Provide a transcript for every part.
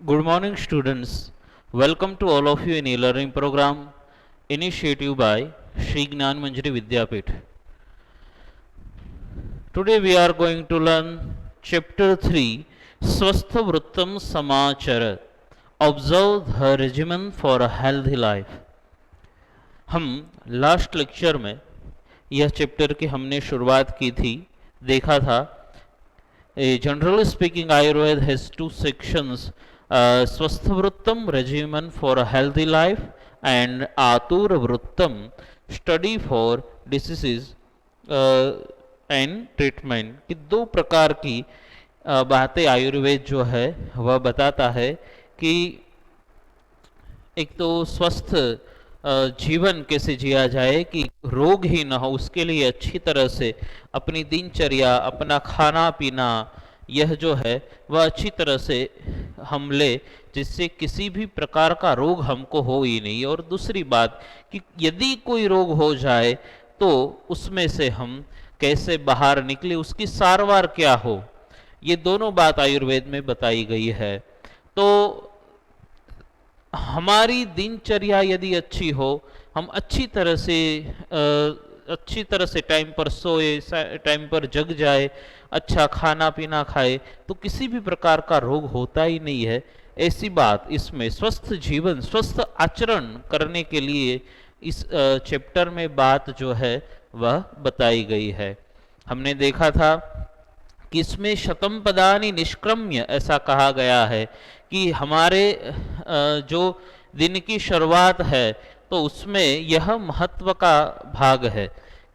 Good morning, students. Welcome to all of you in e-learning program initiative by Shri Gnan Manjari Vidyapith. Today we are going to learn chapter 3 Swastha Vrittam Samachara. Observe the regimen for a healthy life. हम last lecture में यह chapter की हमने शुरुआत की थी, देखा था generally speaking, Ayurveda has two sections: Swastha Vrittam, regimen for a healthy life, and Atura Vrittam, study for diseases and treatment की दो प्रकार की बातें आयुर्वेद जो है वह बताता है कि एक तो स्वस्थ जीवन कैसे जिया जाए कि रोग ही ना हो, उसके लिए अच्छी तरह से अपनी दिनचर्या, अपना खाना पीना, यह जो है वह अच्छी तरह से हम ले, जिससे किसी भी प्रकार का रोग हमको हो ही नहीं। और दूसरी बात कि यदि कोई रोग हो जाए तो उसमें से हम कैसे बाहर निकले, उसकी सारवार क्या हो, ये दोनों बात आयुर्वेद में बताई गई है। तो हमारी दिनचर्या यदि अच्छी हो, हम अच्छी तरह से टाइम पर सोए, टाइम पर जग जाए, अच्छा खाना पीना खाए, तो किसी भी प्रकार का रोग होता ही नहीं है। ऐसी बात इसमें स्वस्थ जीवन, स्वस्थ आचरण करने के लिए इस चैप्टर में बात जो है वह बताई गई है। हमने देखा था कि इसमें शतम पदानि निष्क्रम्य ऐसा कहा गया है कि हमारे जो दिन की शुरुआत है तो उसमें यह महत्व का भाग है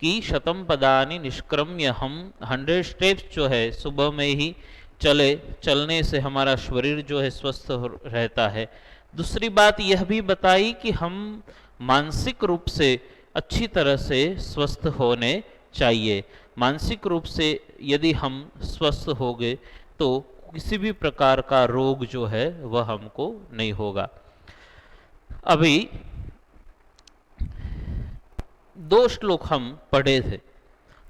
कि शतम पदानि निष्क्रम्य, हम 100 स्टेप्स जो है सुबह में ही चलने से हमारा शरीर जो है स्वस्थ रहता है। दूसरी बात यह भी बताई कि हम मानसिक रूप से अच्छी तरह से स्वस्थ होने चाहिए। मानसिक रूप से यदि हम स्वस्थ हो गए तो किसी भी प्रकार का रोग जो है वह हमको नहीं होगा। अभी दो श्लोक हम पढ़े थे,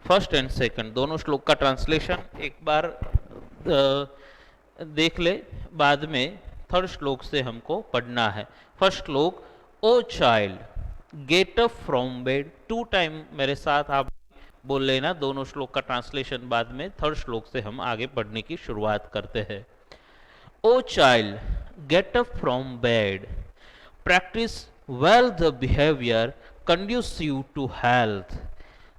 फर्स्ट एंड सेकंड, दोनों श्लोक का ट्रांसलेशन एक बार देख ले, बाद में थर्ड श्लोक से हमको पढ़ना है। फर्स्ट श्लोक, O child get up from bed, 2 time मेरे साथ आप बोल लेना। दोनों श्लोक का ट्रांसलेशन बाद में थर्ड श्लोक से हम आगे पढ़ने की शुरुआत करते हैं। O child get up from bed, practice well the behavior conducive to health.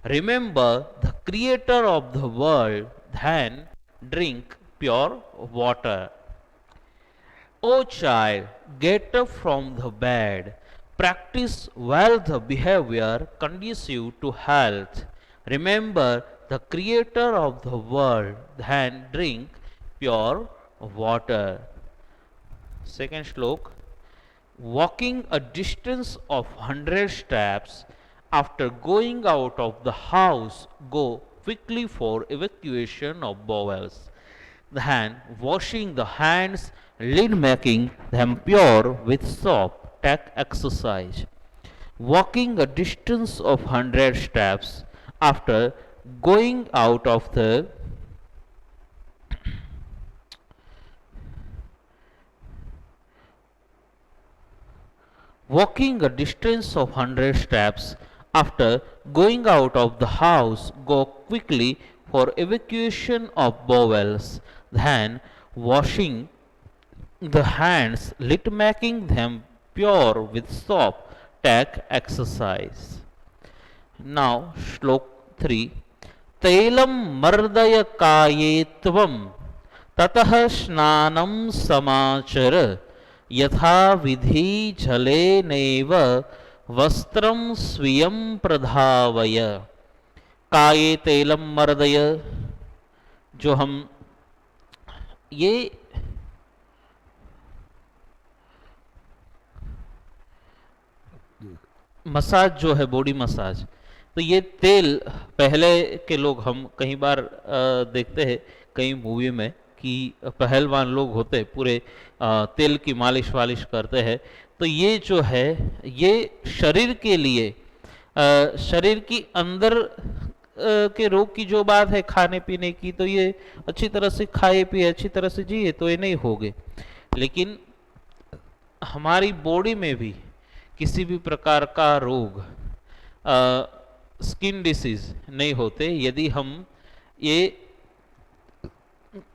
Remember the creator of the world, then drink pure water. O child, get up from the bed. Practice well the behavior conducive to health. Remember the creator of the world, then drink pure water. Second slok, walking a distance of 100 steps, after going out of the house, go quickly for evacuation of bowels. Then washing the hands, lid making them pure with soap, take exercise. Walking a distance of 100 steps, after going out of the walking a distance of 100 steps, after going out of the house, go quickly for evacuation of bowels. Then washing the hands, lid making them pure with soap, take exercise. Now shlok 3, तैलम मर्दय काये त्वं ततः स्नानं समाचर, यथा विधि जलेनैव वस्त्रं स्वीयं प्रधावय। काये तैलम मर्दय, जो हम ये मसाज जो है, बॉडी मसाज, तो ये तेल पहले के लोग, हम कई बार देखते हैं कई मूवी में कि पहलवान लोग होते पूरे तेल की मालिश वालिश करते हैं। तो ये जो है ये शरीर के लिए, शरीर की अंदर के रोग की जो बात है खाने पीने की, तो ये अच्छी तरह से खाए पिए, अच्छी तरह से जिए तो ये नहीं होगे। लेकिन हमारी बॉडी में भी किसी भी प्रकार का रोग, स्किन डिसीज नहीं होते यदि हम ये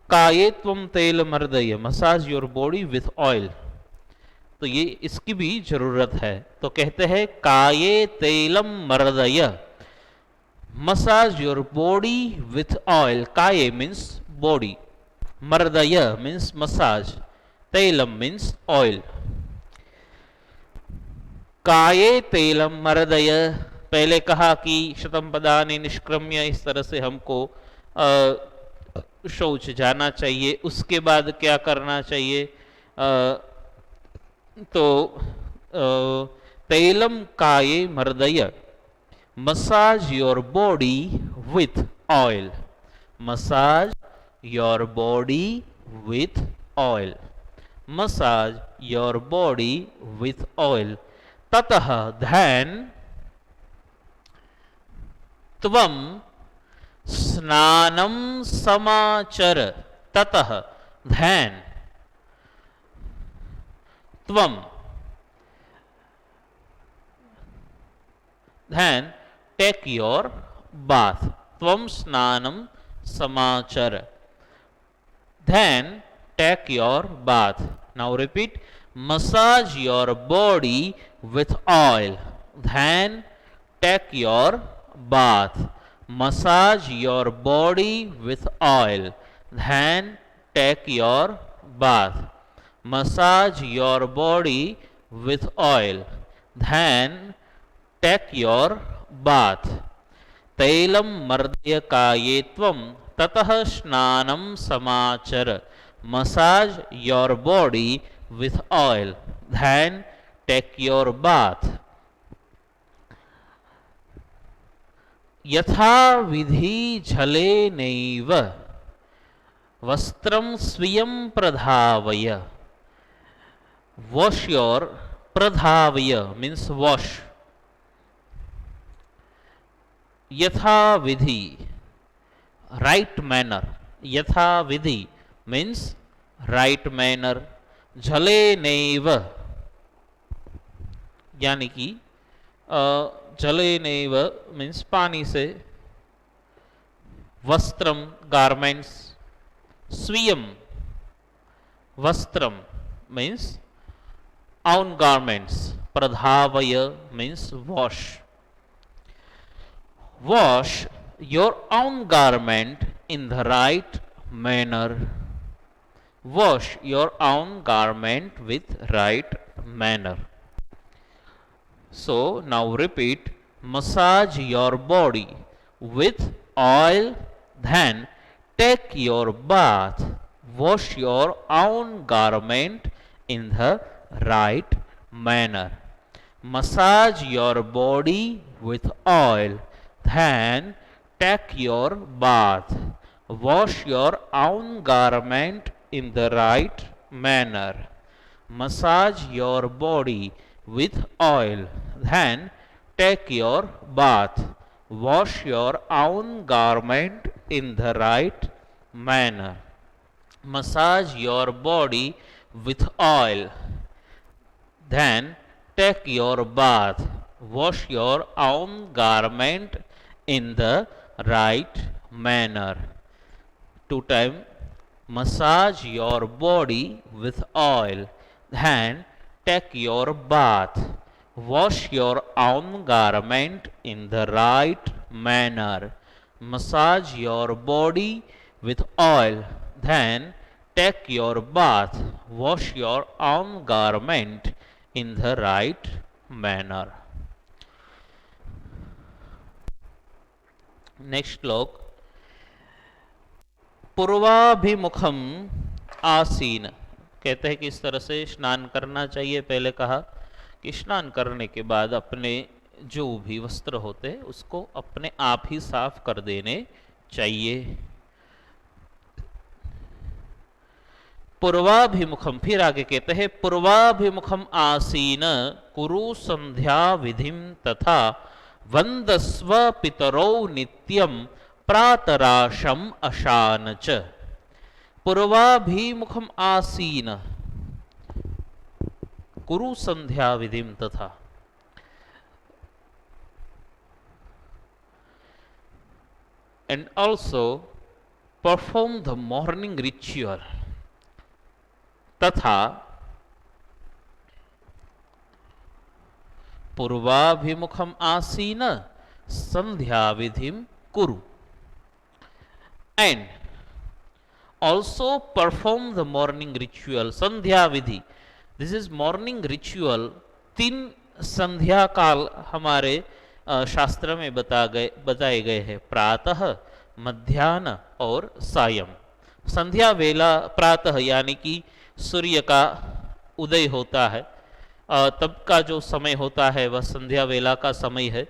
काये त्वम तेल मर्दय, massage your body with oil, तो ये इसकी भी जरूरत है। तो कहते हैं काये तेलम मर्दय, massage your body with oil. काये मीन्स बॉडी, मर्दय मीन्स मसाज, तेलम मीन्स ऑयल। काये तेलम मर्दय, पहले कहा कि शतम पदानि निष्क्रम्य, इस तरह से हमको शौच जाना चाहिए। उसके बाद क्या करना चाहिए? तो तेलम काये मर्दय, massage your body with oil, massage your body with oil, massage your body with oil. ततः then त्वम स्नानं समाचर, ततः then त्वम, then take your bath, त्वम स्नानं समाचर, then take your bath. Now repeat, massage your body with oil, then take your bath. Massage your body with oil, then take your bath. Massage your body with oil, then take your bath. तैलम मर्दय काये त्वम, ततः स्नानं समाचर, massage your body with oil, then take your bath. यथा विधि झले नैव वस्त्रं स्वीयं प्रधावय, wash your, प्रधावय means wash, यथा विधि right manner, यथा विधि means right manner, झले नैव यानी कि जले नैव मीन्स पानी से, वस्त्रम garments, स्वीयम Vastram means own garments, pradhavaya means wash. Wash your own garment in the right manner. Wash your own garment with right manner. So now repeat, massage your body with oil, then take your bath. Wash your own garment in the right manner. Massage your body with oil, then take your bath. Wash your own garment in the right manner. Massage your body with oil, then take your bath. Wash your own garment in the right manner. Massage your body with oil, then take your bath. Wash your own garment in the right manner. 2 times. Massage your body with oil, then take your bath. Wash your own garment in the right manner. Massage your body with oil, then take your bath. Wash your own garment in the right manner. Next श्लोक, पूर्वाभिमुखम आसीन, कहते हैं कि इस तरह से स्नान करना चाहिए। पहले कहा कि स्नान करने के बाद अपने जो भी वस्त्र होते हैं उसको अपने आप ही साफ कर देने चाहिए। पूर्वाभिमुखम, फिर आगे कहते हैं पूर्वाभिमुखम आसीन कुरु संध्या विधिम तथा वंदस्व पितरौ नित्यम प्रातराशम अशान च। पूर्वाभिमुखम आसीन, कुरु संध्या विधिम तथा। And also perform the morning ritual तथा पूर्वाभिमुखम आसीन संध्या विधिम कुरु। And also perform the morning ritual Sandhya Vidhi. This is morning ritual. 3 संध्या काल हमारे शास्त्र में बताए गए हैं, प्रातः, मध्याह्न और सायं। संध्या वेला प्रातः यानी कि सूर्य का उदय होता है, तब का जो समय होता है वह संध्या वेला का समय है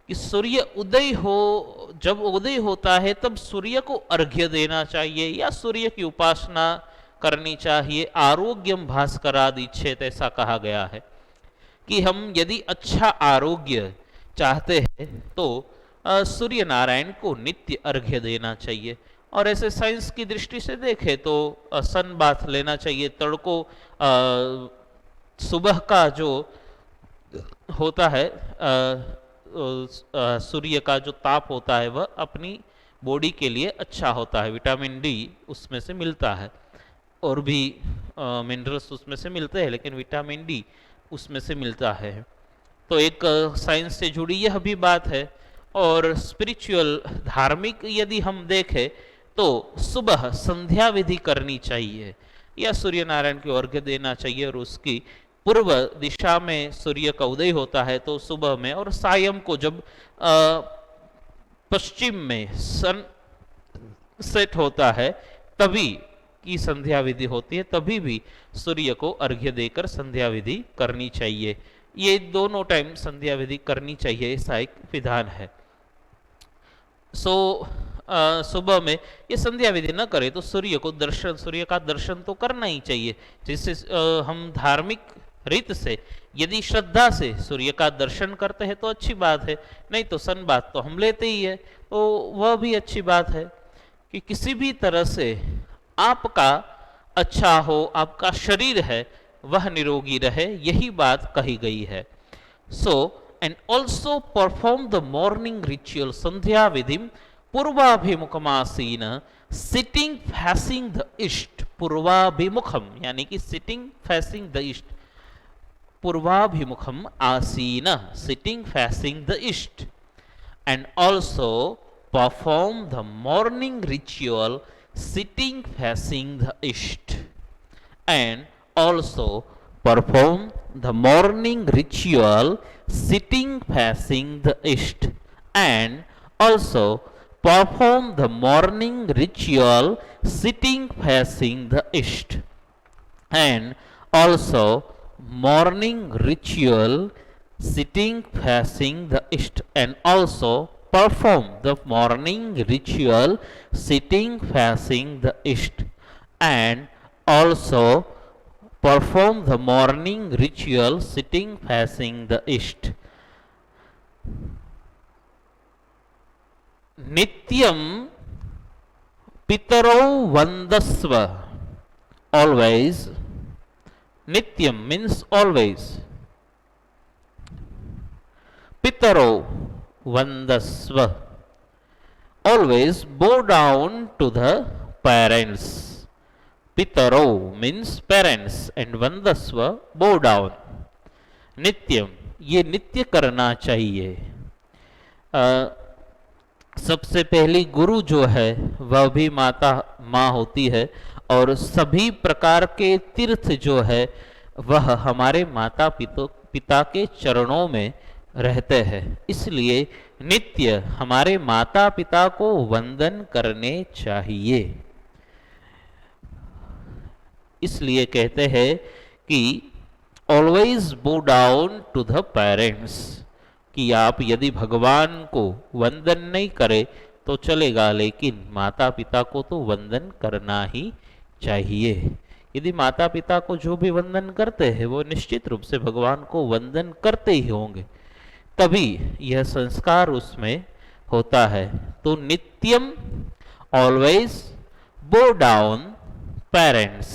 कि सूर्य उदय हो, जब उदय होता है तब सूर्य को अर्घ्य देना चाहिए या सूर्य की उपासना करनी चाहिए। आरोग्यम भास्करादिच्छेत ऐसा कहा गया है कि हम यदि अच्छा आरोग्य चाहते हैं तो सूर्य नारायण को नित्य अर्घ्य देना चाहिए। और ऐसे साइंस की दृष्टि से देखें तो सन बाथ लेना चाहिए। तड़को सुबह का जो होता है सूर्य का जो ताप होता है वह अपनी बॉडी के लिए अच्छा होता है। विटामिन डी उसमें से मिलता है और भी मिनरल्स उसमें से मिलते हैं, लेकिन विटामिन डी उसमें से मिलता है। तो एक साइंस से जुड़ी यह भी बात है। और स्पिरिचुअल धार्मिक यदि हम देखें तो सुबह संध्या विधि करनी चाहिए या सूर्य नारायण को अर्घ्य देना चाहिए। और उसकी पूर्व दिशा में सूर्य का उदय होता है तो सुबह में, और सायं को जब पश्चिम में सन सेट होता है तभी की संध्या विधि होती है, तभी भी सूर्य को अर्घ्य देकर संध्या विधि करनी चाहिए। ये दोनों टाइम संध्या विधि करनी चाहिए, ऐसा एक विधान है। सुबह में ये संध्या विधि न करे तो सूर्य का दर्शन तो करना ही चाहिए। जिससे हम धार्मिक रीत से यदि श्रद्धा से सूर्य का दर्शन करते हैं तो अच्छी बात है, नहीं तो सन बात तो हम लेते ही है, तो वह भी अच्छी बात है कि किसी भी तरह से आपका अच्छा हो, आपका शरीर है वह निरोगी रहे, यही बात कही गई है। So and also perform the morning ritual संध्या विधि पूर्वाभिमुखमासीन सिटिंग फेसिंग द ईस्ट। पूर्वाभिमुखम यानी कि सिटिंग फेसिंग द ईस्ट, पूर्वाभिमुखम आसीन sitting facing the east. And also perform the morning ritual sitting facing the east, and also perform the morning ritual sitting facing the east, and also perform the morning ritual sitting facing the east, and also morning ritual sitting facing the east, and also perform the morning ritual sitting facing the east, and also perform the morning ritual sitting facing the east. Nityam pitaro vandasva, always. Nityam means always. Pitaro vandasva, always bow down to the parents. Pitaro means parents and vandasva bow down. नित्यम ये नित्य करना चाहिए। सबसे पहली गुरु जो है वह भी माँ होती है, और सभी प्रकार के तीर्थ जो है वह हमारे माता पिता के चरणों में रहते हैं। इसलिए नित्य हमारे माता पिता को वंदन करने चाहिए। इसलिए कहते हैं कि ऑलवेज बो डाउन टू द पेरेंट्स, कि आप यदि भगवान को वंदन नहीं करें तो चलेगा, लेकिन माता पिता को तो वंदन करना ही चाहिए। यदि माता पिता को जो भी वंदन करते हैं वो निश्चित रूप से भगवान को वंदन करते ही होंगे, तभी यह संस्कार उसमें होता है। तो नित्यम ऑलवेज बो down parents,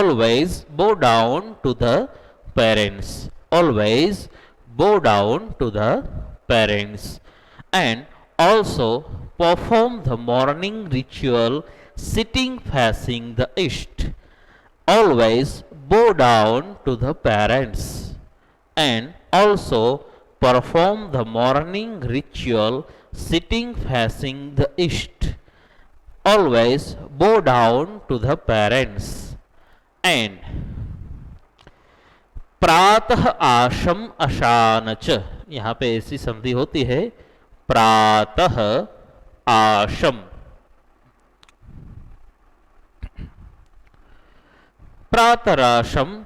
always bow down to the parents. Always bow down to the parents. And also perform the morning ritual sitting facing the east. Always bow down to the parents. And also perform the morning ritual sitting facing the east. Always bow down to the parents. And प्रातः आशम अशानच, यहाँ पे ऐसी संधि होती है, प्रातः आशम, प्रातराशम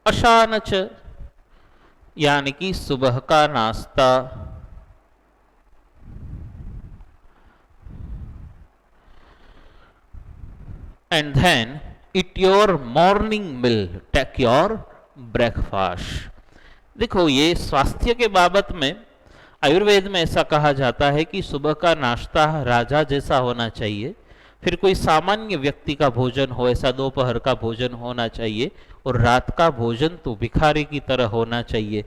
अशानच, यानी कि सुबह का नाश्ता। And then eat your morning meal, take your breakfast. देखो, ये स्वास्थ्य के बाबत में आयुर्वेद में ऐसा कहा जाता है कि सुबह का नाश्ता राजा जैसा होना चाहिए, फिर कोई सामान्य व्यक्ति का भोजन हो ऐसा दोपहर का भोजन होना चाहिए, और रात का भोजन तो भिखारी की तरह होना चाहिए,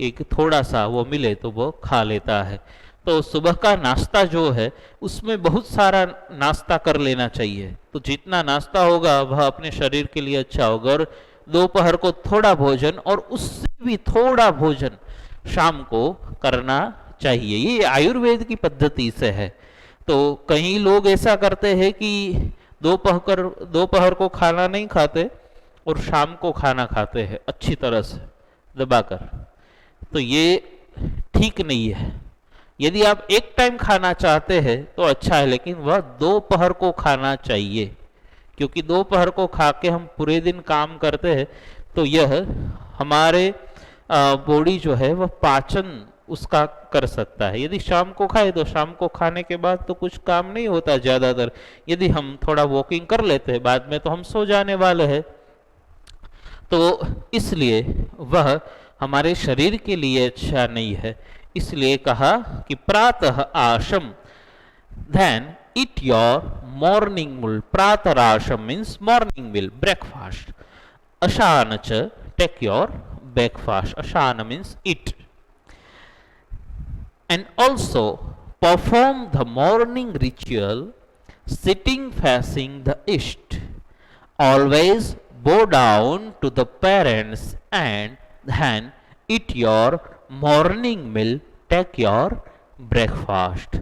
एक थोड़ा सा वो मिले तो वो खा लेता है। तो सुबह का नाश्ता जो है उसमें बहुत सारा नाश्ता कर लेना चाहिए, तो जितना नाश्ता होगा वह अपने शरीर के लिए अच्छा होगा। और दोपहर को थोड़ा भोजन और उससे भी थोड़ा भोजन शाम को करना चाहिए। ये आयुर्वेद की पद्धति से है। तो कई लोग ऐसा करते हैं कि दोपहर को खाना नहीं खाते और शाम को खाना खाते हैं अच्छी तरह से दबाकर, तो ये ठीक नहीं है। यदि आप एक टाइम खाना चाहते हैं तो अच्छा है, लेकिन वह दोपहर को खाना चाहिए, क्योंकि दोपहर को खा के हम पूरे दिन काम करते हैं, तो यह हमारे बॉडी जो है वह पाचन उसका कर सकता है। यदि शाम को खाए तो शाम को खाने के बाद तो कुछ काम नहीं होता ज़्यादातर। यदि हम थोड़ा वॉकिंग कर लेते हैं बाद में तो हम सो जाने वाले हैं, तो इसलिए वह हमारे शरीर के लिए अच्छा नहीं है। इसलिए कहा कि प्रातः आशम, then eat your morning meal. Pratarasham means morning meal, breakfast. Ashana cha, take your breakfast. Ashana means eat. And also perform the morning ritual sitting facing the east. Always bow down to the parents and then eat your morning meal, take your breakfast.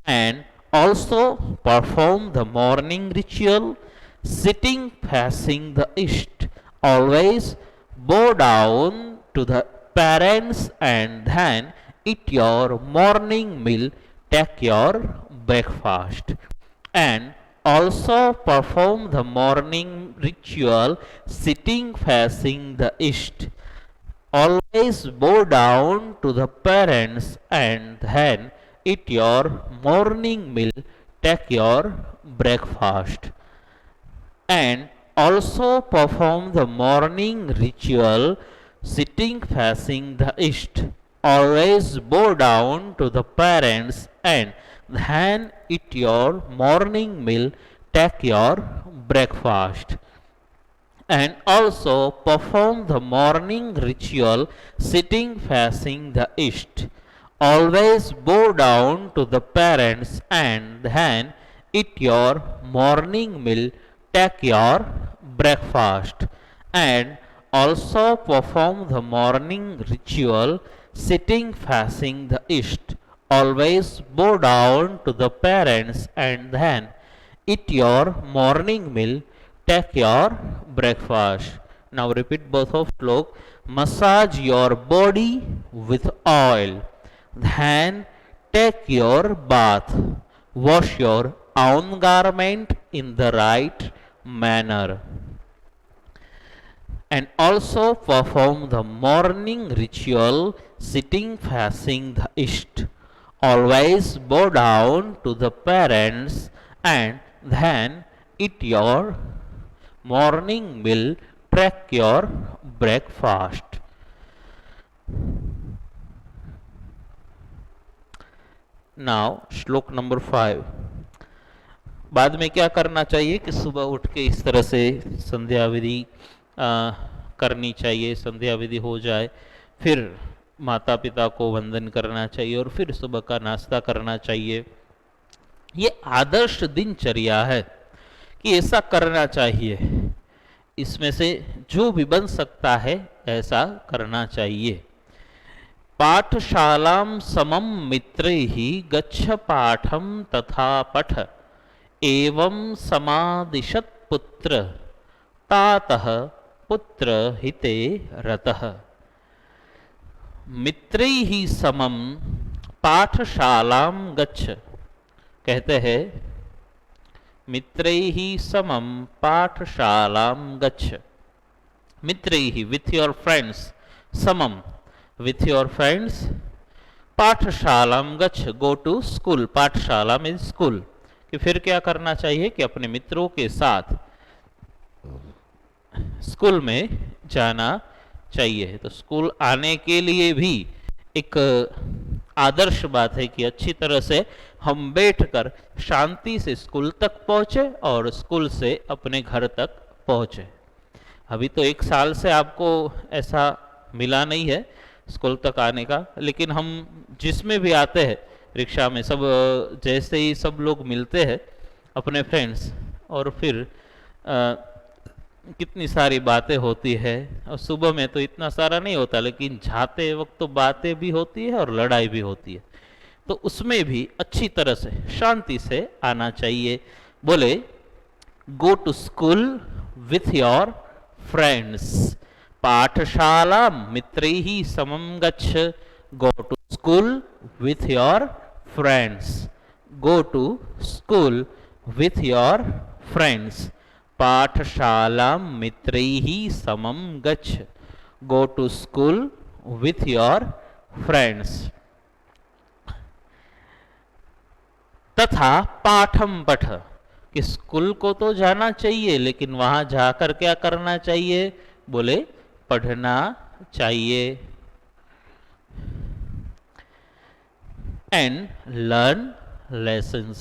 And also perform the morning ritual sitting facing the east. Always bow down to the parents and then eat your morning meal, take your breakfast. And also perform the morning ritual sitting facing the east. Always bow down to the parents and then eat your morning meal, take your breakfast. And also perform the morning ritual sitting facing the east. Always bow down to the parents and then eat your morning meal, take your breakfast. And also perform the morning ritual sitting facing the east. Always bow down to the parents and then eat your morning meal, take your breakfast. And also perform the morning ritual sitting facing the east. Always bow down to the parents and then eat your morning meal, take your breakfast. Now repeat both of slok. Massage your body with oil. Then take your bath. Wash your own garment in the right manner. And also perform the morning ritual sitting facing the east. Always bow down to the parents and then eat your morning meal, take your breakfast. Now श्लोक number 5। बाद में क्या करना चाहिए कि सुबह उठ के इस तरह से संध्या विधि करनी चाहिए, संध्या विधि हो जाए, फिर माता पिता को वंदन करना चाहिए और फिर सुबह का नाश्ता करना चाहिए। ये आदर्श दिनचर्या है कि ऐसा करना चाहिए। इसमें से जो भी बन सकता है ऐसा करना चाहिए। पाठशालां समं मित्रैः गच्छ पाठं तथा पठ एवं समादिशत् पुत्र तातः पुत्र हिते रतः। मित्रैः समं पाठशालां गच्छ, कहते हैं मित्रैः समं पाठशालां गच्छ। मित्रैः विथ योर फ्रेंड्स, समम विथ योर फ्रेंड्स, पाठशालां गच्छ गो टू स्कूल। पाठशाला मीन्स स्कूल। कि फिर क्या करना चाहिए कि अपने मित्रों के साथ स्कूल में जाना चाहिए। तो स्कूल आने के लिए भी एक आदर्श बात है कि अच्छी तरह से हम बैठकर शांति से स्कूल तक पहुंचे और स्कूल से अपने घर तक पहुंचे। अभी तो 1 साल से आपको ऐसा मिला नहीं है स्कूल तक आने का, लेकिन हम जिसमें भी आते हैं रिक्शा में सब जैसे ही सब लोग मिलते हैं अपने फ्रेंड्स, और फिर कितनी सारी बातें होती है। और सुबह में तो इतना सारा नहीं होता, लेकिन जाते वक्त तो बातें भी होती है और लड़ाई भी होती है। तो उसमें भी अच्छी तरह से शांति से आना चाहिए। बोले go to school with your friends, पाठशाला मित्रैः समं गच्छ। Go to school with your friends, go to school with your friends, पाठशाला मित्रैः समं गच्छ। Go to school with your friends. तथा पाठम पठ, कि स्कूल को तो जाना चाहिए लेकिन वहां जाकर क्या करना चाहिए? बोले पढ़ना चाहिए। एंड लर्न लेसन्स,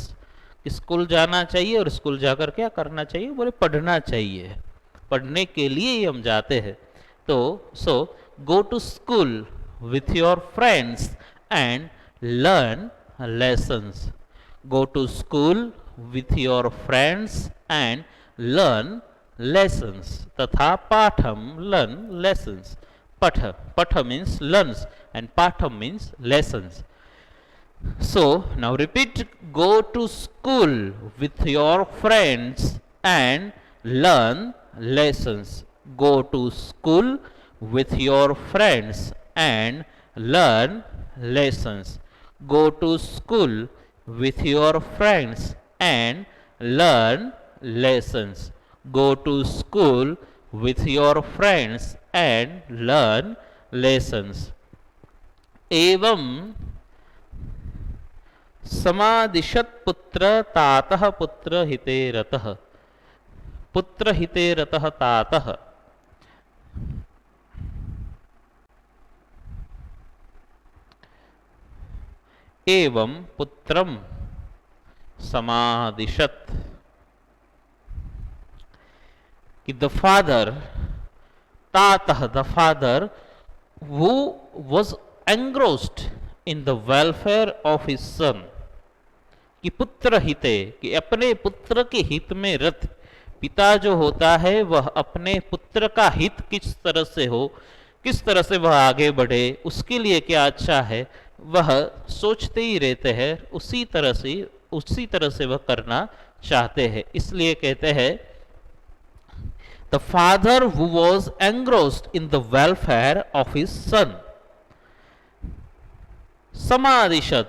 स्कूल जाना चाहिए और स्कूल जाकर क्या करना चाहिए? बोले पढ़ना चाहिए। पढ़ने के लिए ही हम जाते हैं। तो so go to school with your friends and learn lessons. Go to school with your friends and learn lessons. तथा पाठम लर्न लेसन्स। पठ, पठ means learns and patham means lessons. So now repeat, go to school with your friends and learn lessons. Go to school with your friends and learn lessons. Go to school with your friends and learn lessons. Go to school with your friends and learn lessons. एवं समादिशत पुत्र तातः पुत्र हिते रतः। पुत्र हिते रतः तातः, एवं पुत्रम समादिशत, कि द फादर, तातः the father who was engrossed in the welfare of his son, कि पुत्र हिते, कि अपने पुत्र के हित में रत। पिता जो होता है वह अपने पुत्र का हित किस तरह से हो, किस तरह से वह आगे बढ़े, उसके लिए क्या अच्छा है, वह सोचते ही रहते हैं। उसी तरह से वह करना चाहते हैं। इसलिए कहते हैं the father who was engrossed in the welfare of his son, samadishat,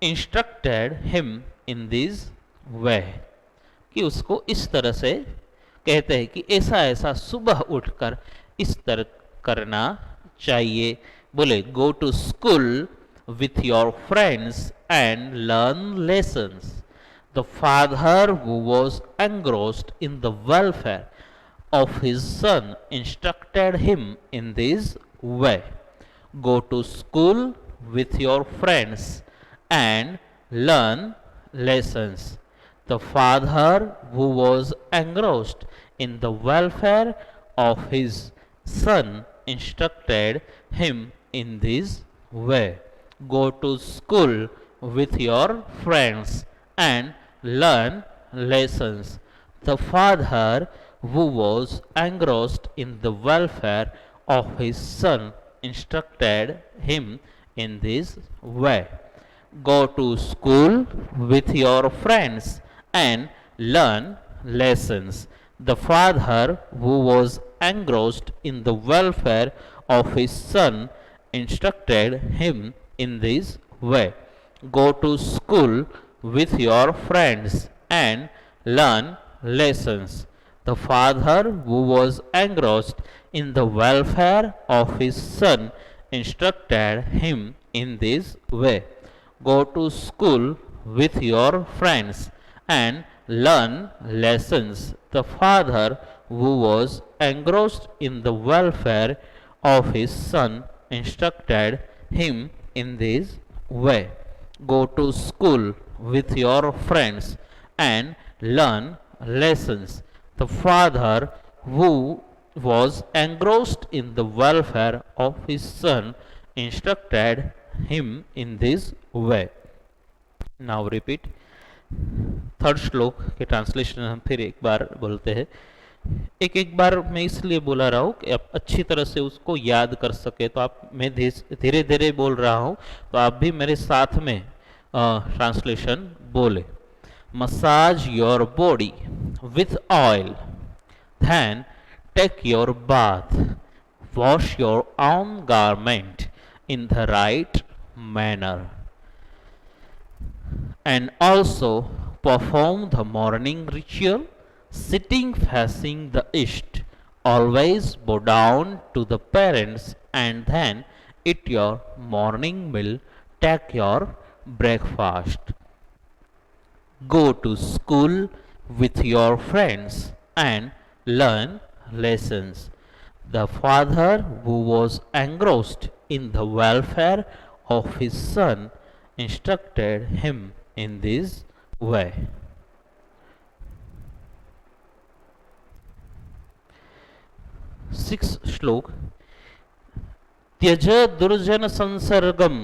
instructed him in this way, कि उसको इस तरह से कहते हैं कि ऐसा ऐसा सुबह उठकर इस तरह करना चाहिए। बोले go to school with your friends and learn lessons. The father who was engrossed in the welfare of his son instructed him in this way. Go to school with your friends and learn lessons. The father who was engrossed in the welfare of his son instructed him in this way. Go to school with your friends and learn lessons. The father, who was engrossed in the welfare of his son, instructed him in this way. Go to school with your friends and learn lessons. The father, who was engrossed in the welfare of his son, instructed him in this way. Go to school with your friends and learn lessons. The father, who was engrossed in the welfare of his son, instructed him in this way. Go to school with your friends and learn lessons. The father, who was engrossed in the welfare of his son, instructed him in this way. Go to school with your friends and learn lessons. The father, who was engrossed in the welfare of his son, instructed him in this way. Now repeat. Third श्लोक के translation हम फिर एक बार बोलते हैं. एक एक बार मैं इसलिए बोला रहा हूँ कि आप अच्छी तरह से उसको याद कर सके. तो आप, मैं धीरे धीरे बोल रहा हूँ तो आप भी मेरे साथ में ट्रांसलेशन बोले. Massage your body with oil, then take your bath, wash your own garment in the right manner, and also perform the morning ritual sitting facing the east. Always bow down to the parents and then eat your morning meal, take your breakfast. Go to school with your friends and learn lessons. The father, who was engrossed in the welfare of his son, instructed him in this way. Sixth श्लोक. त्यज दुर्जन संसर्गम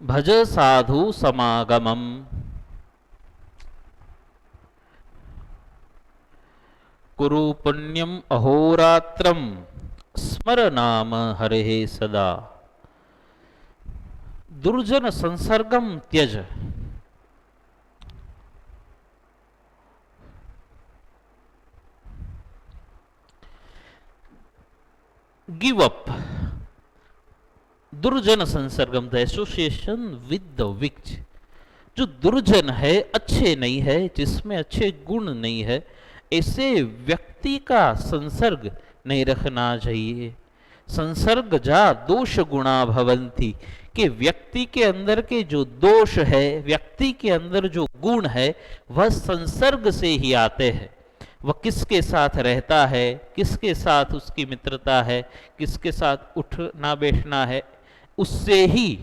भज साधु समागमम. कुरु पुण्यम अहोरात्रम स्मर नाम हरे सदा. दुर्जन संसर्गम त्यज. Give up. दुर्जन संसर्गम, the association with the wicked. जो दुर्जन है, अच्छे नहीं है, जिसमें अच्छे गुण नहीं है, ऐसे व्यक्ति का संसर्ग नहीं रखना चाहिए. संसर्ग जा दोष गुणा भवंती, कि व्यक्ति के अंदर के जो दोष है, व्यक्ति के अंदर जो गुण है, वह संसर्ग से ही आते हैं. वह किसके साथ रहता है, किसके साथ उसकी मित्रता है, किसके साथ उठना बैठना है, उससे ही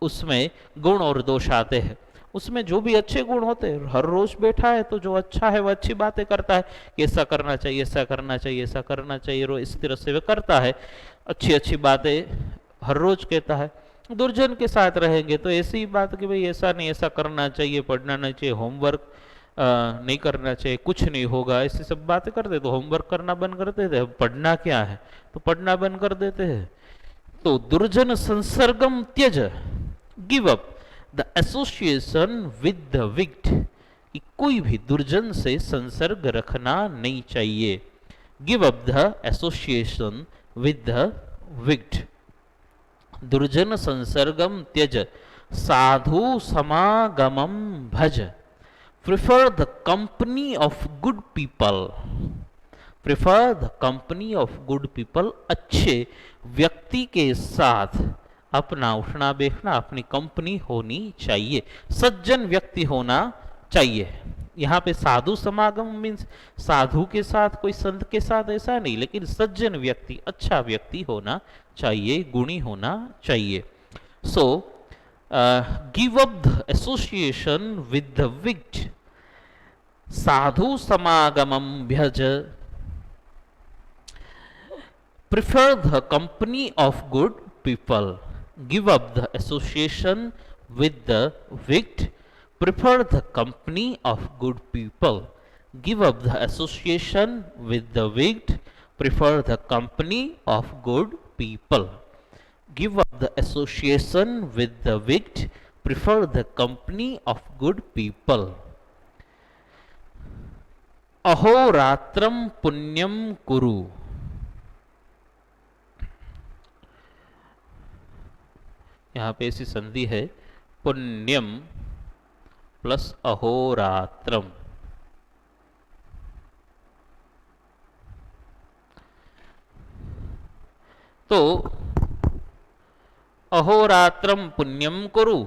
उसमें गुण और दोष आते हैं. उसमें जो भी अच्छे गुण होते हैं, हर रोज बैठा है तो जो अच्छा है वह अच्छी बातें करता है कि ऐसा करना चाहिए, ऐसा करना चाहिए, ऐसा करना चाहिए, रो इस तरह से वह करता है, अच्छी अच्छी बातें हर रोज कहता है. दुर्जन के साथ रहेंगे तो ऐसी बात कि भाई ऐसा नहीं, ऐसा करना चाहिए, पढ़ना नहीं चाहिए, होमवर्क नहीं करना चाहिए, कुछ नहीं होगा, ऐसी सब बातें करते. तो होमवर्क करना बंद कर देते हैं. पढ़ना क्या है, तो पढ़ना बंद कर देते हैं. तो दुर्जन संसर्गम त्यज, give up the association with the wicked. कोई भी दुर्जन से संसर्ग रखना नहीं चाहिए. Give up the association with the wicked. दुर्जन संसर्गम त्यज, साधु समागमम भज. Prefer the company of good people. Prefer the company of good people. अच्छे व्यक्ति के साथ अपना उठना बैठना, अपनी कंपनी होनी चाहिए, सज्जन व्यक्ति होना चाहिए. यहाँ पे साधु समागम मीन्स साधु के साथ, कोई संत के साथ ऐसा नहीं, लेकिन सज्जन व्यक्ति, अच्छा व्यक्ति होना चाहिए, गुणी होना चाहिए. So give up the association with the wicked, साधु समागमम भज. prefer the company of good people, give up the association with the wicked, prefer the company of good people, give up the association with the wicked, prefer the company of good people, give up the association with the wicked, prefer the company of good people. अहोरात्रम Punyam कुरु, यहाँ पे ऐसी संधि है Punyam plus अहोरात्रम। तो अहोरात्रम पुण्यम कुरु,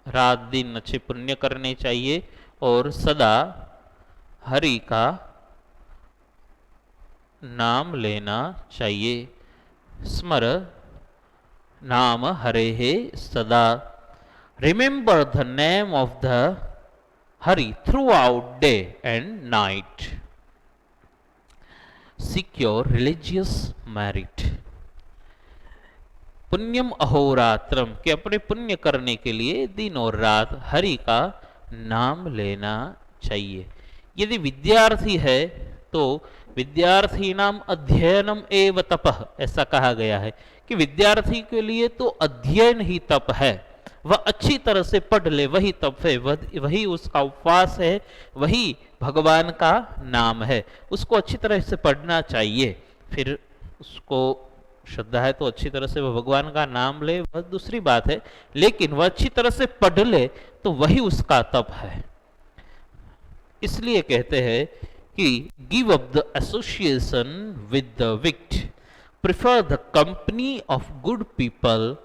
रात दिन अच्छे पुण्य करने चाहिए और सदा हरि का नाम लेना चाहिए। स्मर नाम हरे हे सदा, remember the name of the Hari throughout day and night, secure religious merit. पुण्यम अहोरात्रम के अपने पुण्य करने के लिए दिन और रात हरि का नाम लेना चाहिए। यदि विद्यार्थी है तो विद्यार्थी नाम अध्ययनम एव तपः, ऐसा कहा गया है कि विद्यार्थी के लिए तो अध्ययन ही तप है। वह अच्छी तरह से पढ़ ले वही तप है, वही उसका उपवास है, वही भगवान का नाम है। उसको अच्छी तरह से पढ़ना चाहिए। फिर उसको श्रद्धा है तो अच्छी तरह से वह भगवान का नाम ले, वह दूसरी बात है, लेकिन वह अच्छी तरह से पढ़ ले तो वही उसका तप है। इसलिए कहते हैं कि give up the association with the विक्ट, prefer the company of good people,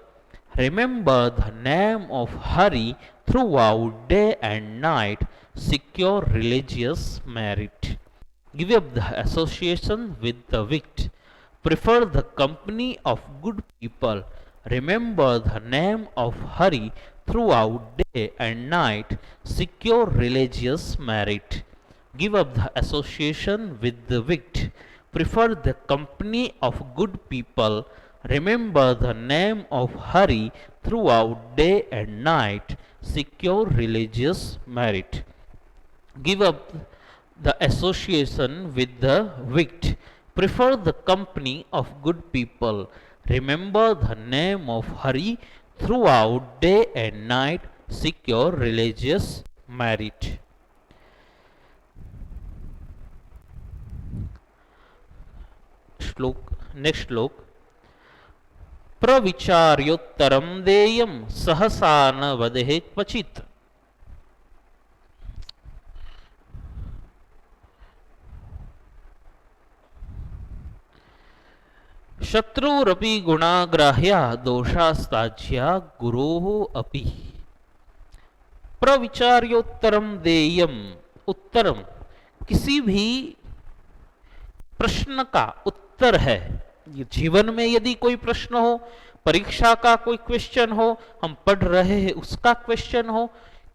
remember the name of Hari throughout day and night, secure religious merit. Give up the association with the विक्ट, prefer the company of good people, remember the name of Hari throughout day and night, secure religious merit. Give up the association with the wicked, prefer the company of good people, remember the name of Hari throughout day and night, secure religious merit. Give up the association with the wicked, prefer the company of good people, remember the name of Hari throughout day and night, secure religious merit. श्लोक, next श्लोक। प्रविचार्योत्तरम देयम सहसा न वदेह क्वचित्, शत्रुरपि गुणाग्राह्या दोषास्ताज्या गुरोः अपि। प्रविचार्योत्तरम देयम, उत्तरम किसी भी प्रश्न का उत्तर है। ये जीवन में यदि कोई प्रश्न हो, परीक्षा का कोई क्वेश्चन हो, हम पढ़ रहे हैं उसका क्वेश्चन हो,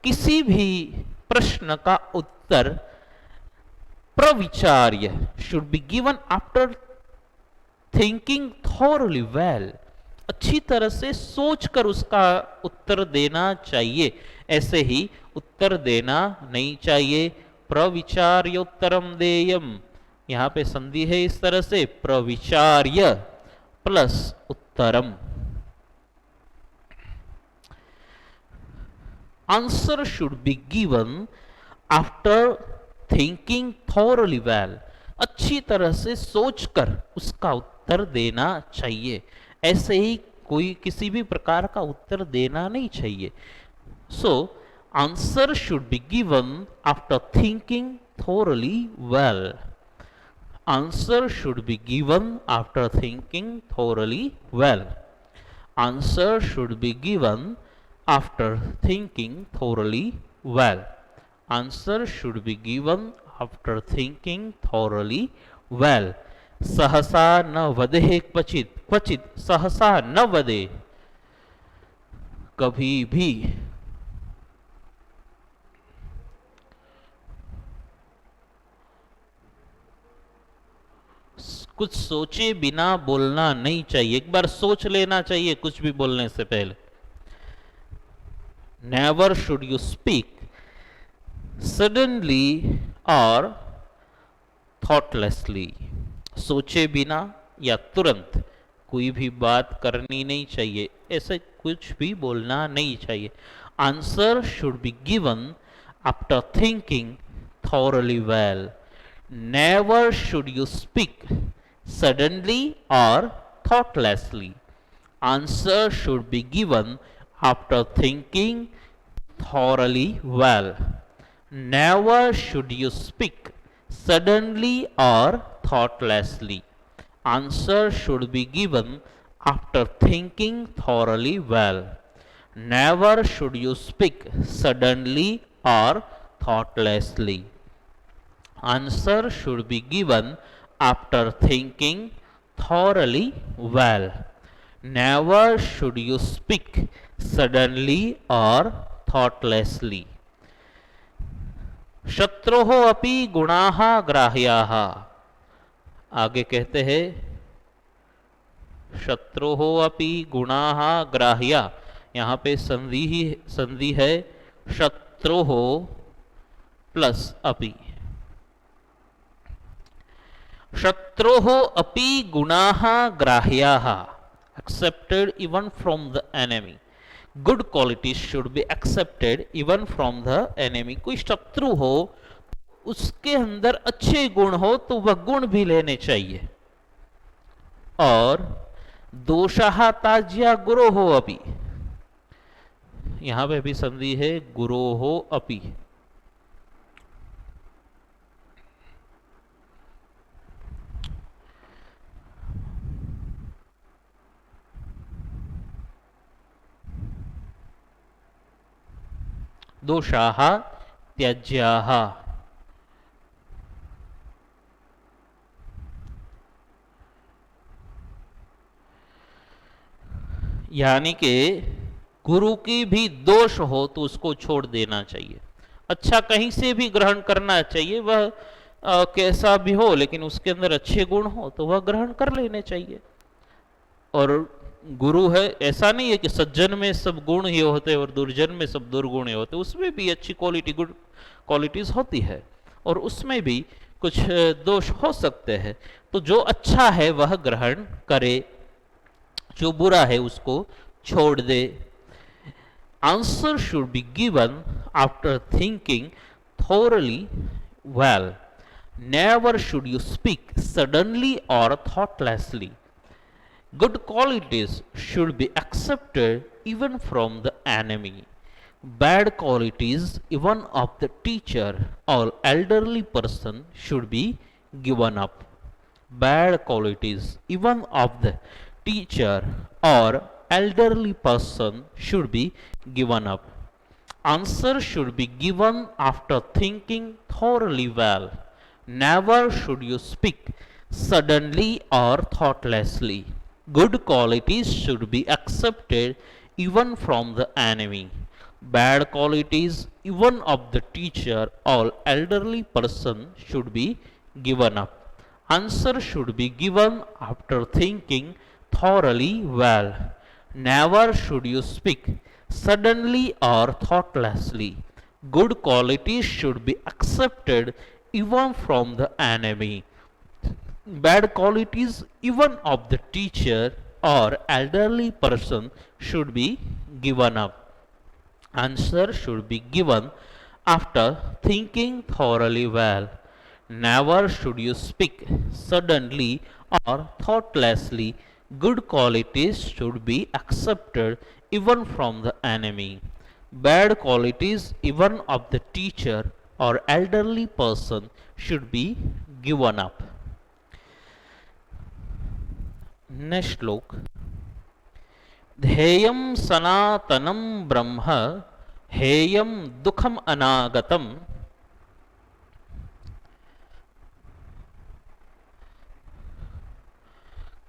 किसी भी प्रश्न का उत्तर प्रविचार्य should be given after thinking thoroughly well, अच्छी तरह से सोचकर उसका उत्तर देना चाहिए। ऐसे ही उत्तर देना नहीं चाहिए। प्रविचार्योत्तरम देयम, यहाँ पे संधि है इस तरह से, प्रविचार्य प्लस उत्तरम। Answer should be given after thinking thoroughly well, अच्छी तरह से सोचकर उसका उत्तर देना चाहिए। ऐसे ही कोई किसी भी प्रकार का उत्तर देना नहीं चाहिए। So answer should be given after thinking thoroughly well. Answer should be given after thinking thoroughly well. Answer should be given after thinking thoroughly well. Answer should be given after thinking thoroughly well. सहसा न वदेह क्वचित, क्वचित सहसा न वदे, कभी भी। कुछ सोचे बिना बोलना नहीं चाहिए, एक बार सोच लेना चाहिए कुछ भी बोलने से पहले। Never should you speak suddenly और थॉटलेसली। सोचे बिना या तुरंत कोई भी बात करनी नहीं चाहिए, ऐसे कुछ भी बोलना नहीं चाहिए। Answer should be given after thinking thoroughly well. Never should you speak suddenly or thoughtlessly. Answer should be given after thinking thoroughly well. Never should you speak suddenly or thoughtlessly. Answer should be given after thinking thoroughly well. Never should you speak suddenly or thoughtlessly. Answer should be given after thinking thoroughly well. Never should you speak suddenly or thoughtlessly. शत्रोः अपि गुणाः ग्राह्याः। आगे कहते हैं शत्रोः अपि गुणाः ग्राह्या। यहाँ पे संधि है शत्रोः प्लस अपि। शत्रोः अपि गुणाः ग्राह्याः, accepted even from the enemy. Good qualities should be accepted even from the enemy. कोई शत्रु हो उसके अंदर अच्छे गुण हो तो वह गुण भी लेने चाहिए। और दोषाः त्याज्या गुरोः अपि, यहां पे भी संधि है गुरोः अपि। दोषाः त्याज्याः। यानी कि गुरु की भी दोष हो तो उसको छोड़ देना चाहिए। अच्छा कहीं से भी ग्रहण करना चाहिए, वह कैसा भी हो, लेकिन उसके अंदर अच्छे गुण हो तो वह ग्रहण कर लेने चाहिए। और गुरु है ऐसा नहीं है कि सज्जन में सब गुण ही होते और दुर्जन में सब दुर्गुण ही होते, उसमें भी अच्छी क्वालिटी गुड क्वालिटीज होती है और उसमें भी कुछ दोष हो सकते हैं। तो जो अच्छा है वह ग्रहण करे, जो बुरा है उसको छोड़ दे। Answer should be given after thinking thoroughly well. Never should you speak suddenly or thoughtlessly. Good qualities should be accepted even from the enemy. Bad qualities even of the teacher or elderly person should be given up. Bad qualities even of the teacher or elderly person should be given up. Answer should be given after thinking thoroughly well. Never should you speak suddenly or thoughtlessly. Good qualities should be accepted even from the enemy. Bad qualities even of the teacher or elderly person should be given up. Answer should be given after thinking thoroughly well. Never should you speak suddenly or thoughtlessly. Good qualities should be accepted even from the enemy. Bad qualities even of the teacher or elderly person should be given up. Answer should be given after thinking thoroughly well. Never should you speak suddenly or thoughtlessly. Good qualities should be accepted even from the enemy. Bad qualities even of the teacher or elderly person should be given up. Next श्लोक। ध्येयं सनातनं ब्रह्म हेयं दुखम अनागतम।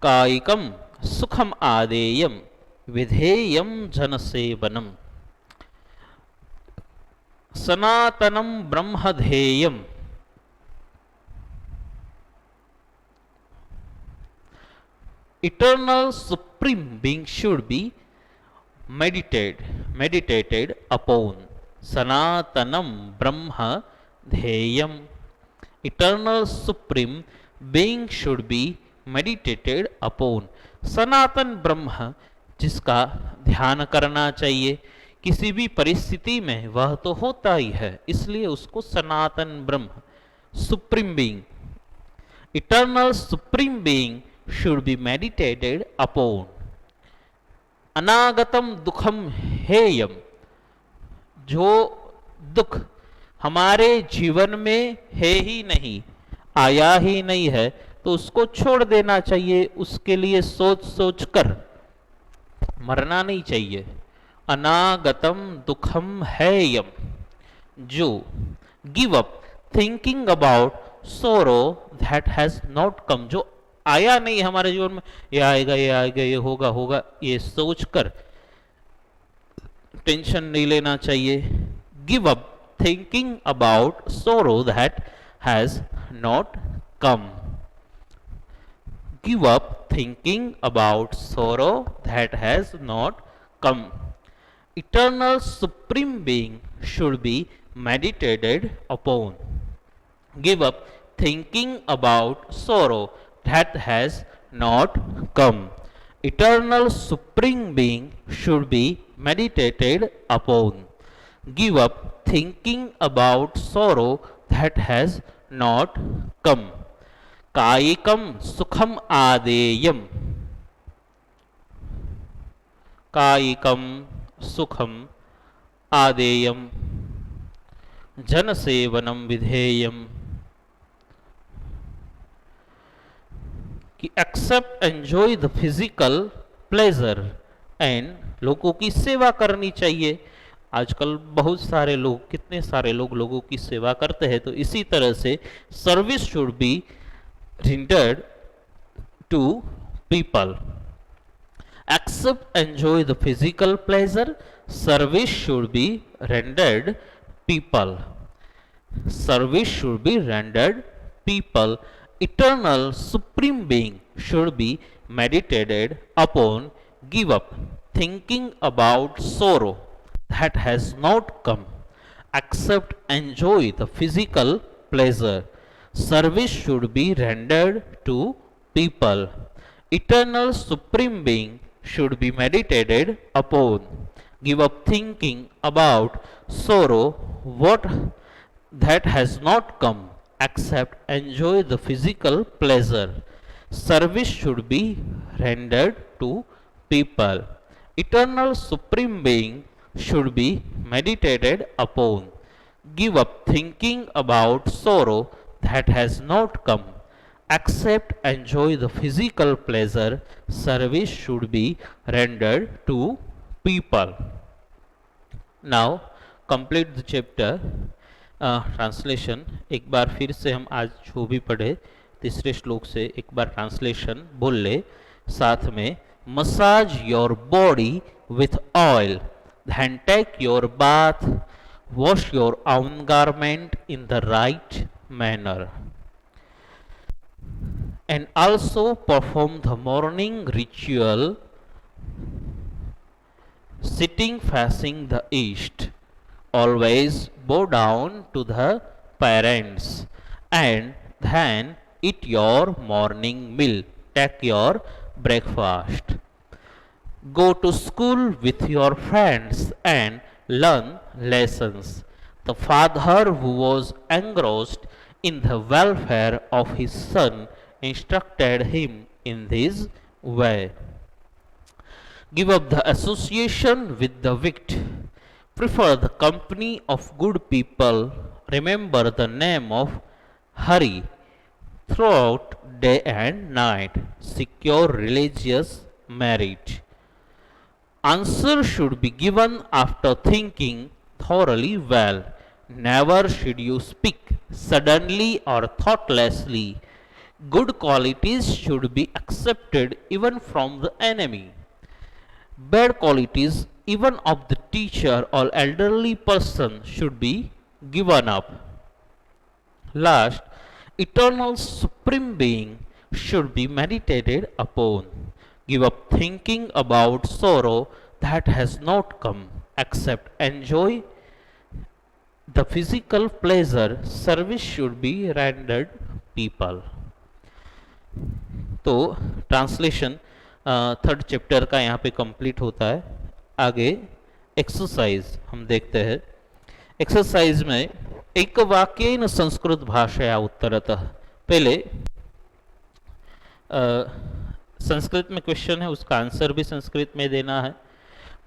कायिकं सुखम आदेयं विधेयं जनसेवनम। सनातनं ब्रह्म ध्येयं, Eternal Supreme Being should be meditated upon. Sanatanam Brahma Dheyam. Eternal Supreme Being should be meditated upon. सनातन ब्रह्म जिसका ध्यान करना चाहिए किसी भी परिस्थिति में, वह तो होता ही है, इसलिए उसको सनातन ब्रह्म, supreme being, eternal supreme being should be meditated upon. अनागतम दुखम हेयम. जो दुख हमारे जीवन में है ही नहीं, आया ही नहीं है, तो उसको छोड़ देना चाहिए. उसके लिए सोच सोच कर मरना नहीं चाहिए. अनागतम दुखम हेयम. जो गिव अप थिंकिंग अबाउट सोरो दैट हैज नॉट कम. जो आया नहीं हमारे जीवन में, ये आएगा ये आएगा ये होगा होगा, ये सोचकर टेंशन नहीं लेना चाहिए. गिव अप थिंकिंग अबाउट सोरो that has not come. Give up thinking about sorrow that has not come. Eternal Supreme Being should be meditated upon. Give up thinking about sorrow that has not come. Eternal Supreme Being should be meditated upon. Give up thinking about sorrow that has not come. कायिकम सुखम आदेयम. कायिकम सुखम आदेयम. जनसेवनम विधेयम. कि except enjoy the physical pleasure and. लोगों की सेवा करनी चाहिए. आजकल बहुत सारे लोग, कितने सारे लोग लोगों की सेवा करते हैं. तो इसी तरह से service should be rendered to people. Accept enjoy the physical pleasure. Service should be rendered people. Service should be rendered people. Eternal Supreme Being should be meditated upon. Give up thinking about sorrow that has not come. Accept enjoy the physical pleasure. Service should be rendered to people. Eternal Supreme Being should be meditated upon. Give up thinking about sorrow what that has not come. Accept enjoy the physical pleasure. Service should be rendered to people. Eternal Supreme Being should be meditated upon. Give up thinking about sorrow that has not come. Accept enjoy the physical pleasure. Service should be rendered to people. Now complete the chapter. Translation एक बार फिर से हम आज जो भी पढ़े तीसरे श्लोक से एक बार ट्रांसलेशन बोल ले साथ में. Massage your body with oil, then take your bath, wash your own garment in the right manner, and also perform the morning ritual sitting facing the east. Always bow down to the parents and then eat your morning meal. Take your breakfast. Go to school with your friends and learn lessons. The father who was engrossed in the welfare of his son instructed him in this way. Give up the association with the wicked. Prefer the company of good people. Remember the name of Hari throughout day and night. Secure religious merit. Answer should be given after thinking thoroughly well. Never should you speak suddenly or thoughtlessly. Good qualities should be accepted even from the enemy. Bad qualities even of the teacher or elderly person should be given up. Last, eternal supreme being should be meditated upon. Give up thinking about sorrow that has not come. Accept, enjoy the physical pleasure. Service should be rendered people. तो translation third chapter का यहाँ पे complete होता है। आगे exercise हम देखते हैं। एक्सरसाइज में एक वाक्येन संस्कृत भाषया उत्तरतः, पहले संस्कृत में क्वेश्चन है, उसका आंसर भी संस्कृत में देना है।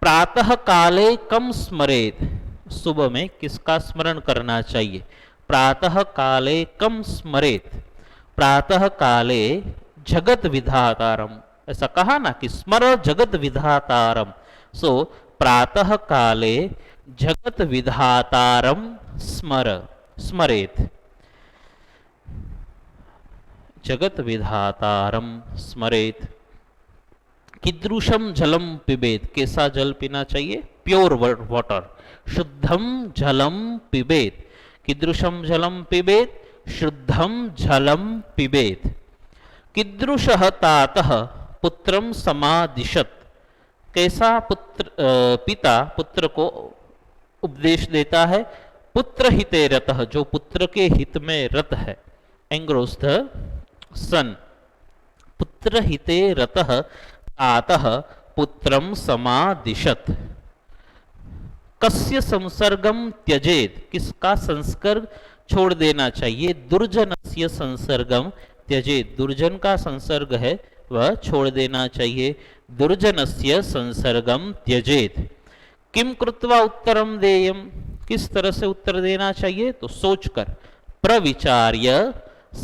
प्रातः काले कम स्मरेत, सुबह में किसका स्मरण करना चाहिए? प्रातः काले कम स्मरेत, प्रातः काले जगत विधातारम, ऐसा कहा ना कि स्मर जगत विधातारम। सो प्रातः काले जगत विधातारम स्मर, स्मरेत, जगत विधातारम स्मरेत। कीदृशम जलम पिबेत, कैसा जल पीना चाहिए? Pure water. शुद्धम जलम पिबेत, कीदृशम जलम पिबेत? शुद्धम जलम पिबेत। कीदृशः तातः पुत्रम समादिशत, कैसा पुत्र पिता पुत्र को उपदेश देता है? पुत्र हिते रतः, जो पुत्र के हित में रत है। एंग्रोस द सन, पुत्र हिते रतः तातः पुत्रम समादिशत। कस्य संसर्गम त्यजेत, किसका संसर्ग छोड़ देना चाहिए? दुर्जनस्य संसर्गम त्यजेत, दुर्जन का संसर्ग है वह छोड़ देना चाहिए। दुर्जनस्य संसर्गम त्यजेत। किम कृत्वा उत्तरम देयम, किस तरह से उत्तर देना चाहिए? तो सोचकर। प्रविचार्य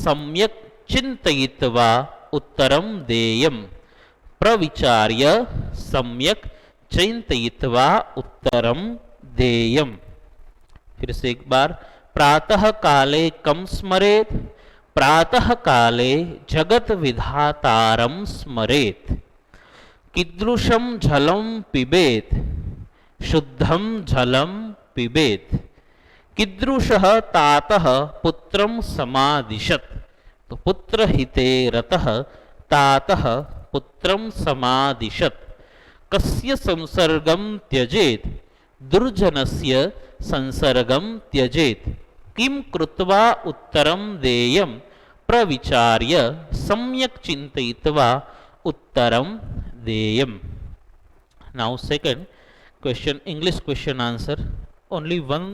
सम्यक चिंतयित्वा उत्तरम देयम, प्रविचार्य सम्यक चिंतयित्वा उत्तरम देयम। फिर से एक बार, प्रातः काले कम स्मरेत, प्रातः काले जगत विधातारम स्मरेत। कीदृशम जलम पिबेत, शुद्धम जलम पिबेत। कीदृशः तातः पुत्रम समादिशत, तो पुत्र हिते रतः तातः पुत्रम समादिशत। कस्य संसर्गम त्यजेत, दुर्जनस्य संसर्गम त्यजेत। किम कृत्वा उत्तरम देयम, प्रविचार्य सम्यक चिंतयित्वा उत्तरम देयम। Now second question, English question answer. Only one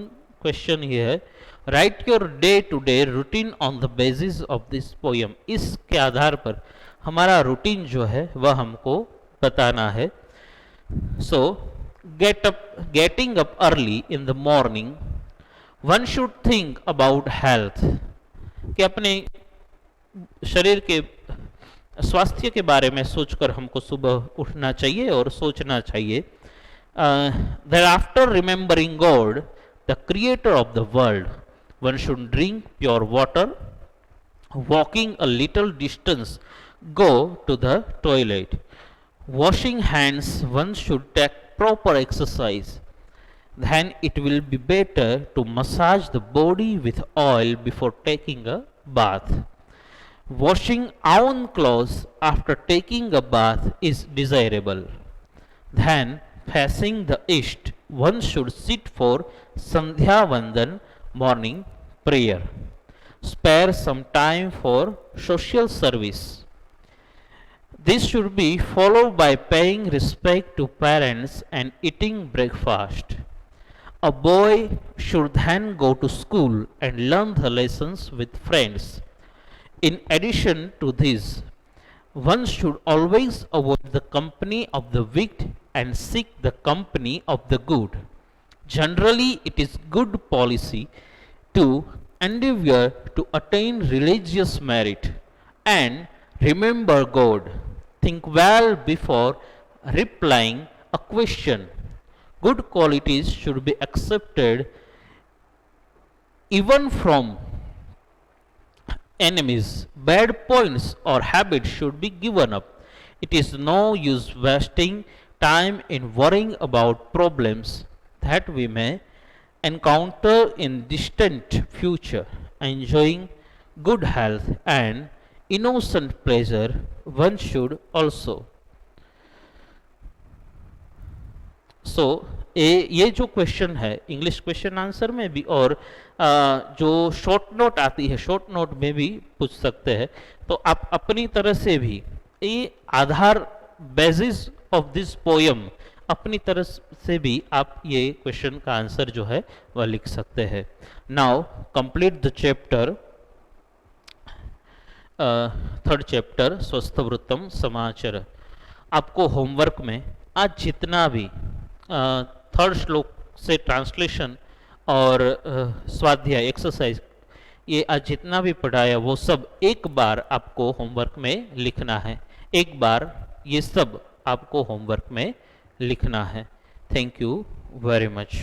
question here है, write your day to day routine on the basis of this poem. इसके आधार पर हमारा रूटीन जो है वह हमको बताना है। सो getting up early in the morning, one should think about health, कि अपने शरीर के स्वास्थ्य के बारे में सोचकर हमको सुबह उठना चाहिए और सोचना चाहिए। Thereafter remembering God, the creator of the world, one should drink pure water, walking a little distance, go to the toilet. Washing hands, one should take proper exercise. Then it will be better to massage the body with oil before taking a bath. Washing own clothes after taking a bath is desirable. Then, facing the east, one should sit for Sandhya Vandan, morning prayer. Spare some time for social service. This should be followed by paying respect to parents and eating breakfast. A boy should then go to school and learn the lessons with friends. In addition to this, one should always avoid the company of the wicked and seek the company of the good. Generally, it is good policy to endeavor to attain religious merit and remember God. Think well before replying a question. Good qualities should be accepted even from enemies. Bad points or habits should be given up. It is no use wasting time in worrying about problems that we may encounter in distant future. Enjoying good health and innocent pleasure, one should also सो ये जो question है English question answer में भी और जो short note आती है short note में भी पूछ सकते हैं। तो आप अपनी तरह से भी ये आधार बेसिस ऑफ दिस पोयम अपनी तरह से भी आप ये क्वेश्चन का आंसर जो है वह लिख सकते हैं। Now complete the chapter third chapter स्वस्थवृत्तम समाचर। आपको होमवर्क में आज जितना भी थर्ड श्लोक से ट्रांसलेशन और स्वाध्याय एक्सरसाइज ये आज जितना भी पढ़ाया वो सब एक बार आपको होमवर्क में लिखना है। एक बार ये सब आपको होमवर्क में लिखना है। Thank you very much.